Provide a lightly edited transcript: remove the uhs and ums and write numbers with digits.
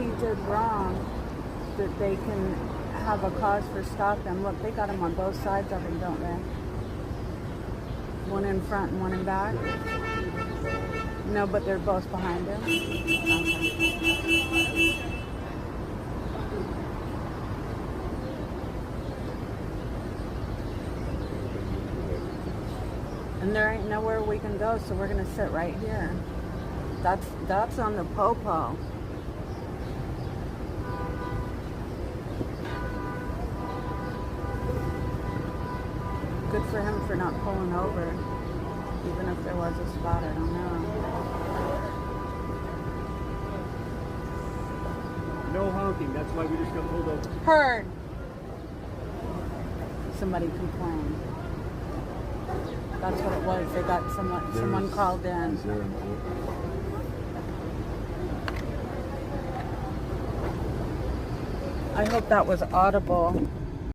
he did wrong, that they can have a cause for stopping. Look, they got him on both sides of him, don't they? One in front and one in back. No, but they're both behind him. Okay. And there ain't nowhere we can go, so we're gonna sit right here. That's on the popo. Good for him for not pulling over, even if there was a spot. I don't know. No honking. That's why we just got pulled over. Heard. Somebody complained. That's what it was. They got someone called in. Is there an I hope that was audible.